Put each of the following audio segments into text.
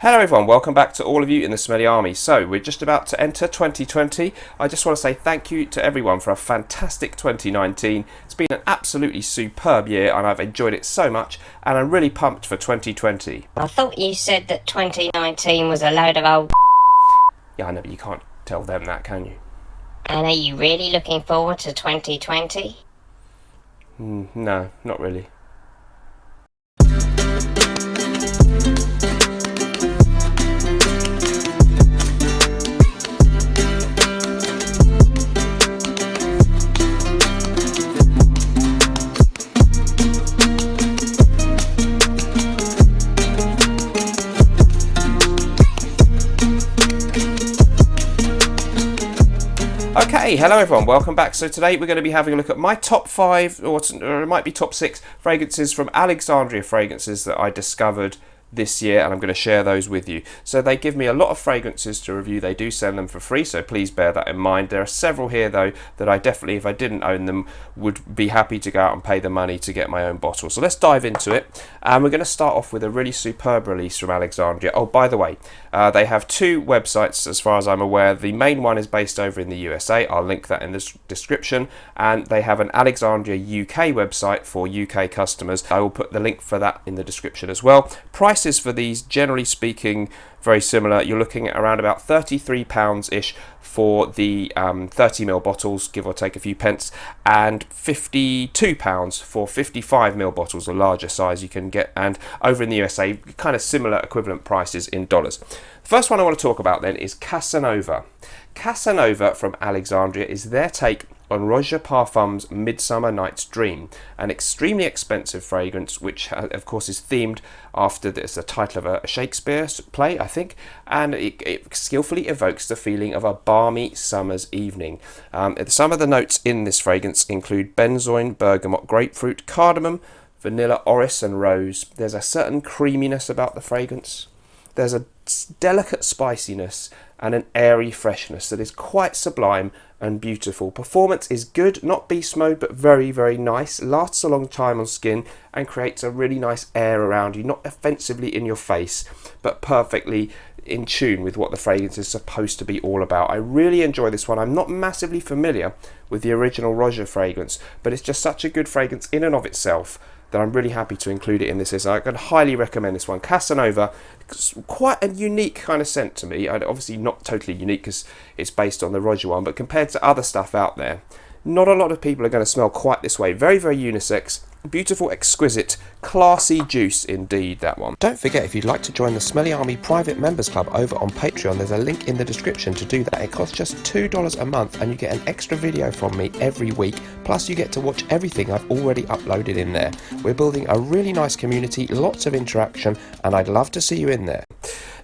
Hello everyone, welcome back to all of you in the Smelly Army. So we're just about to enter 2020. I just want to say thank you to everyone for a fantastic 2019. It's been an absolutely superb year and I've enjoyed it so much, and I'm really pumped for 2020. I thought you said that 2019 was a load of old. Yeah, I know, but you can't tell them that, can you? And are you really looking forward to 2020? No, not really. Okay, hello everyone, welcome back. So today we're going to be having a look at my top 5, or it might be top 6 fragrances from Alexandria fragrances that I discovered this year, and I'm going to share those with you. So they give me a lot of fragrances to review. They do send them for free, so please bear that in mind. There are several here though that I definitely, if I didn't own them, would be happy to go out and pay the money to get my own bottle. So let's dive into it, and we're going to start off with a really superb release from Alexandria. Oh, by the way, they have 2 websites as far as I'm aware. The main one is based over in the USA. I'll link that in the description, and they have an Alexandria UK website for UK customers. I will put the link for that in the description as well. Prices for these, generally speaking, very similar. You're looking at around about £33-ish for the 30ml bottles, give or take a few pence, and £52 for 55ml bottles, a larger size you can get. And over in the USA, kind of similar equivalent prices in dollars. The first one I want to talk about then is Casanova. Casanova from Alexandria is their take on Roger Parfum's Midsummer Night's Dream, an extremely expensive fragrance which of course is themed after the title of a Shakespeare play, I think, and it skillfully evokes the feeling of a balmy summer's evening. Some of the notes in this fragrance include benzoin, bergamot, grapefruit, cardamom, vanilla, orris and rose. There's a certain creaminess about the fragrance. There's a delicate spiciness and an airy freshness that is quite sublime and beautiful. Performance is good, not beast mode, but very, very nice. Lasts a long time on skin and creates a really nice air around you, not offensively in your face, but perfectly in tune with what the fragrance is supposed to be all about. I really enjoy this one. I'm not massively familiar with the original Roger fragrance, but it's just such a good fragrance in and of itself that I'm really happy to include it in this list. I can highly recommend this one. Casanova, quite a unique kind of scent to me. Obviously not totally unique because it's based on the Roger one, but compared to other stuff out there, not a lot of people are going to smell quite this way. Very, very unisex. Beautiful, exquisite, classy juice indeed, that one. Don't forget, if you'd like to join the Smelly Army private members club over on Patreon, there's a link in the description to do that. It costs just $2 a month and you get an extra video from me every week, plus you get to watch everything I've already uploaded in there. We're building a really nice community, lots of interaction, and I'd love to see you in there.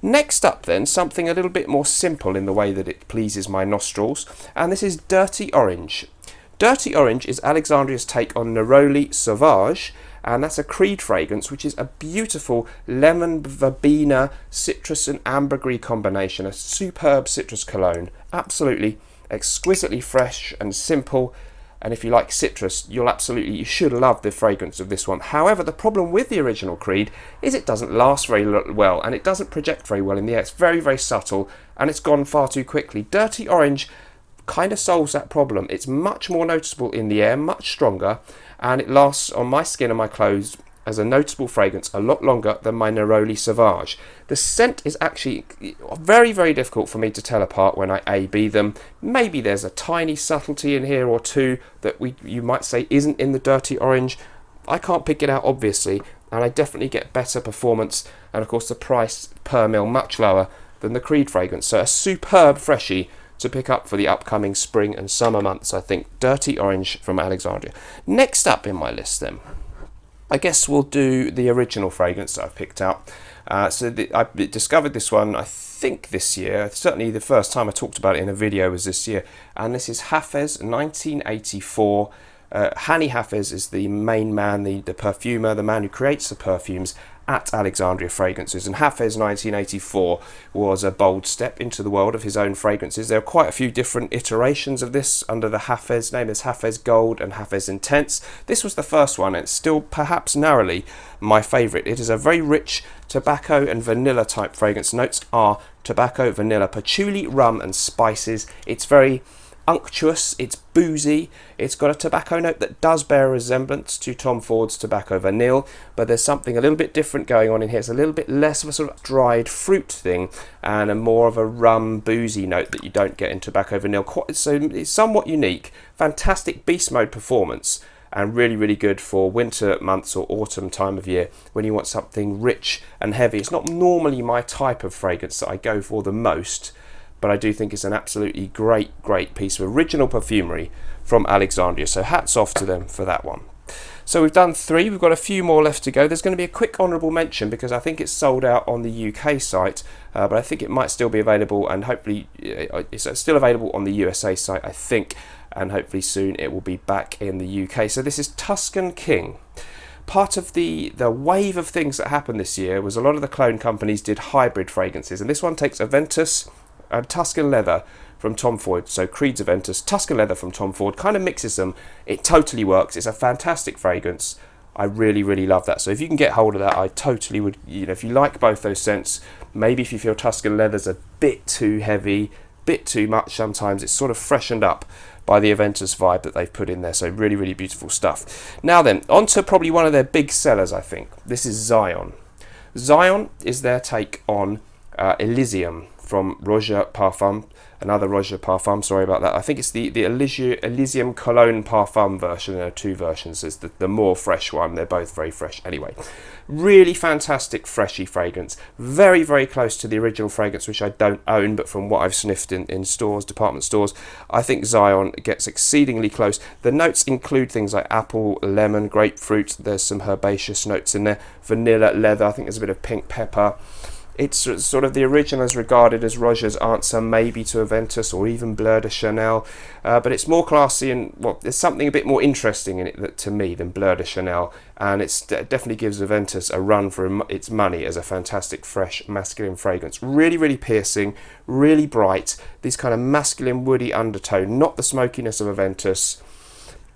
Next up then, something a little bit more simple in the way that it pleases my nostrils, and this is Dirty Orange. Dirty Orange is Alexandria's take on Neroli Sauvage, and that's a Creed fragrance, which is a beautiful lemon, verbena, citrus and ambergris combination, a superb citrus cologne. Absolutely exquisitely fresh and simple, and if you like citrus, you should love the fragrance of this one. However, the problem with the original Creed is it doesn't last very well, and it doesn't project very well in the air. It's very, very subtle, and it's gone far too quickly. Dirty Orange kind of solves that problem. It's much more noticeable in the air, much stronger, and it lasts on my skin and my clothes as a noticeable fragrance a lot longer than my Neroli Sauvage. The scent is actually very, very difficult for me to tell apart when I A/B them. Maybe there's a tiny subtlety in here or two that you might say isn't in the Dirty Orange. I can't pick it out obviously, and I definitely get better performance, and of course the price per mil much lower than the Creed fragrance. So a superb freshie to pick up for the upcoming spring and summer months, I think. Dirty Orange from Alexandria. Next up in my list then, I guess we'll do the original fragrance that I've picked out. I discovered this one, I think this year. Certainly the first time I talked about it in a video was this year. And this is Hafez 1984. Hani Hafez is the main man, the perfumer, the man who creates the perfumes. at Alexandria Fragrances, and Hafez 1984 was a bold step into the world of his own fragrances. There are quite a few different iterations of this under the Hafez name. There's Hafez Gold and Hafez Intense. This was the first one, and it's still perhaps narrowly my favourite. It is a very rich tobacco and vanilla type fragrance. Notes are tobacco, vanilla, patchouli, rum and spices. It's very unctuous, it's boozy, it's got a tobacco note that does bear a resemblance to Tom Ford's Tobacco Vanille, but there's something a little bit different going on in here. It's a little bit less of a sort of dried fruit thing and a more of a rum boozy note that you don't get in Tobacco Vanille. So it's somewhat unique. Fantastic beast mode performance, and really, really good for winter months or autumn time of year when you want something rich and heavy. It's not normally my type of fragrance that I go for the most, but I do think it's an absolutely great piece of original perfumery from Alexandria. So hats off to them for that one. So we've done 3, we've got a few more left to go. There's going to be a quick honourable mention because I think it's sold out on the UK site, but I think it might still be available, and hopefully it's still available on the USA site, I think, and hopefully soon it will be back in the UK. So this is Tuscan King. Part of the wave of things that happened this year was a lot of the clone companies did hybrid fragrances, and this one takes Aventus and Tuscan Leather from Tom Ford. So Creed's Aventus, Tuscan Leather from Tom Ford, kind of mixes them. It totally works. It's a fantastic fragrance. I really love that. So if you can get hold of that, I totally would, if you like both those scents, maybe if you feel Tuscan Leather's a bit too heavy, bit too much sometimes, it's sort of freshened up by the Aventus vibe that they've put in there. So really beautiful stuff. Now then, on to probably one of their big sellers, I think. This is Xion. Xion is their take on Elysium from Roger Parfum, another Roger Parfum, sorry about that. I think it's the Elysium Cologne Parfum version. There are 2 versions. There's the more fresh one. They're both very fresh. Anyway, really fantastic freshy fragrance. Very close to the original fragrance, which I don't own, but from what I've sniffed in stores, department stores, I think Xion gets exceedingly close. The notes include things like apple, lemon, grapefruit. There's some herbaceous notes in there. Vanilla, leather. I think there's a bit of pink pepper. It's sort of the original is regarded as Roger's answer maybe to Aventus or even Bleu de Chanel, but it's more classy and, well, there's something a bit more interesting in it to me than Bleu de Chanel, and it definitely gives Aventus a run for its money as a fantastic fresh masculine fragrance. Really piercing, really bright, this kind of masculine woody undertone, not the smokiness of Aventus.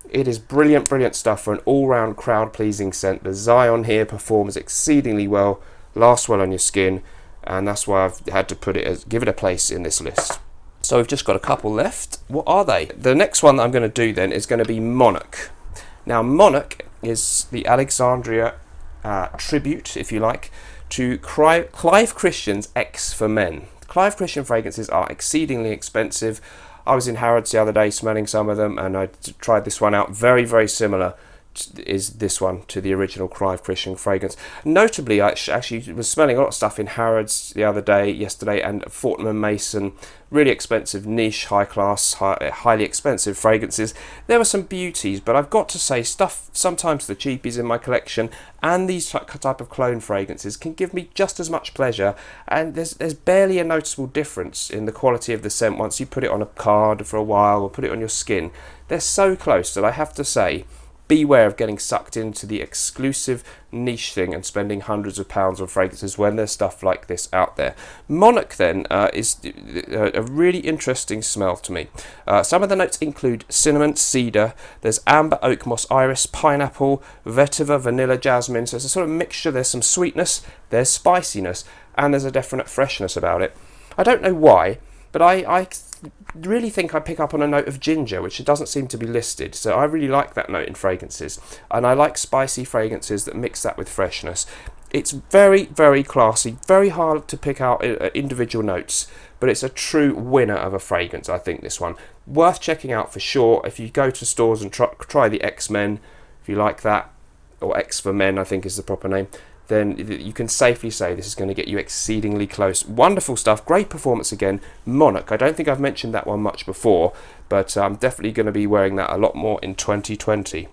It is brilliant stuff for an all-round crowd-pleasing scent. The Xion here performs exceedingly well, lasts well on your skin, and that's why I've had to give it a place in this list. So we've just got a couple left. What are they? The next one that I'm going to do then is going to be Monarch. Now Monarch is the Alexandria tribute, if you like, to Clive Christian's X for Men. Clive Christian fragrances are exceedingly expensive. I was in Harrods the other day smelling some of them, and I tried this one out. Very similar is this one to the original Clive Christian fragrance. Notably, I actually was smelling a lot of stuff in Harrods the other day, yesterday, and Fortnum & Mason, really expensive, niche, high class, highly expensive fragrances. There were some beauties, but I've got to say, stuff, sometimes the cheapies in my collection and these type of clone fragrances can give me just as much pleasure, and there's barely a noticeable difference in the quality of the scent once you put it on a card for a while or put it on your skin. They're so close that I have to say, beware of getting sucked into the exclusive niche thing and spending hundreds of pounds on fragrances when there's stuff like this out there. Monarch then is a really interesting smell to me. Some of the notes include cinnamon, cedar, there's amber, oak moss, iris, pineapple, vetiver, vanilla, jasmine. So it's a sort of mixture. There's some sweetness, there's spiciness, and there's a definite freshness about it. I don't know why, but I really think I pick up on a note of ginger, which doesn't seem to be listed. So I really like that note in fragrances, and I like spicy fragrances that mix that with freshness. It's very classy, very hard to pick out individual notes, but it's a true winner of a fragrance. I think this one worth checking out for sure. If you go to stores and try the X-Men, if you like that, or X for Men I think is the proper name, then you can safely say this is going to get you exceedingly close. Wonderful stuff, great performance again. Monarch, I don't think I've mentioned that one much before, but I'm definitely going to be wearing that a lot more in 2020.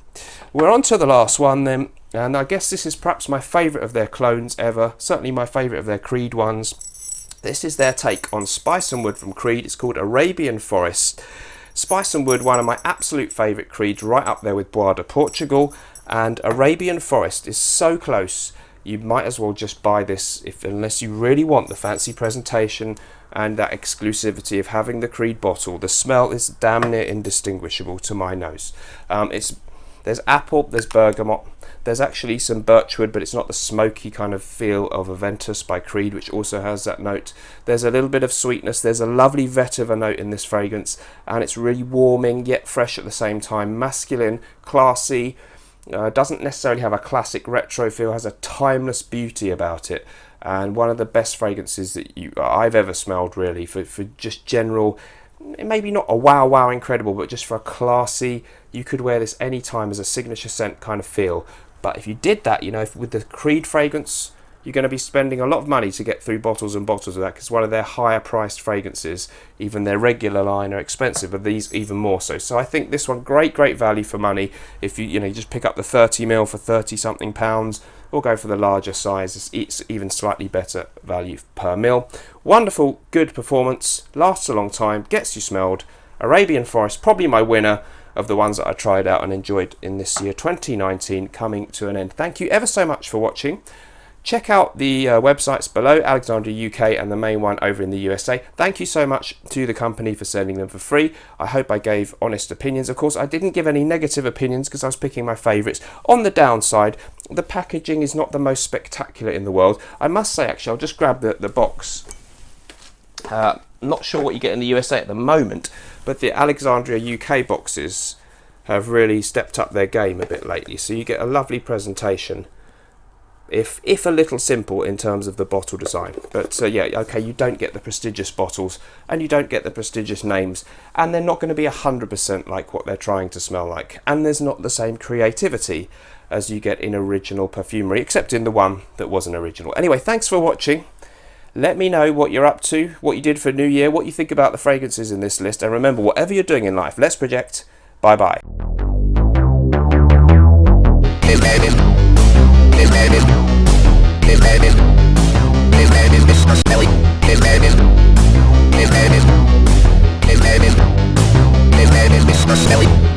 We're on to the last one then, and I guess this is perhaps my favourite of their clones ever, certainly my favourite of their Creed ones. This is their take on Spice and Wood from Creed. It's called Arabian Forest. Spice and Wood, one of my absolute favourite Creeds, right up there with Bois de Portugal, and Arabian Forest is so close you might as well just buy this unless you really want the fancy presentation and that exclusivity of having the Creed bottle. The smell is damn near indistinguishable to my nose. There's apple, there's bergamot, there's actually some birchwood, but it's not the smoky kind of feel of Aventus by Creed, which also has that note. There's a little bit of sweetness, there's a lovely vetiver note in this fragrance, and it's really warming yet fresh at the same time, masculine, classy, doesn't necessarily have a classic retro feel, has a timeless beauty about it, and one of the best fragrances that I've ever smelled, really, for just general, maybe not a wow incredible, but just for a classy, you could wear this any time as a signature scent kind of feel. But if you did that, with the Creed fragrance, you're going to be spending a lot of money to get through bottles and bottles of that, because one of their higher priced fragrances, even their regular line, are expensive, but these even more so. So I think this one, great value for money. If you just pick up the 30ml for 30 something pounds, or go for the larger size, it's even slightly better value per mil. Wonderful, good performance, lasts a long time, gets you smelled. Arabian Forest, probably my winner of the ones that I tried out and enjoyed in this year 2019, coming to an end. Thank you ever so much for watching. Check out the websites below, Alexandria UK and the main one over in the USA. Thank you so much to the company for sending them for free. I hope I gave honest opinions. Of course, I didn't give any negative opinions because I was picking my favourites. On the downside, the packaging is not the most spectacular in the world. I must say, actually, I'll just grab the box. Not sure what you get in the USA at the moment, but the Alexandria UK boxes have really stepped up their game a bit lately. So you get a lovely presentation, if a little simple in terms of the bottle design. But yeah, okay, you don't get the prestigious bottles and you don't get the prestigious names, and they're not going to be 100% like what they're trying to smell like, and there's not the same creativity as you get in original perfumery, except in the one that wasn't original. Anyway, thanks for watching. Let me know what you're up to, what you did for New Year, what you think about the fragrances in this list, and remember, whatever you're doing in life, let's project. Bye bye. Smelly.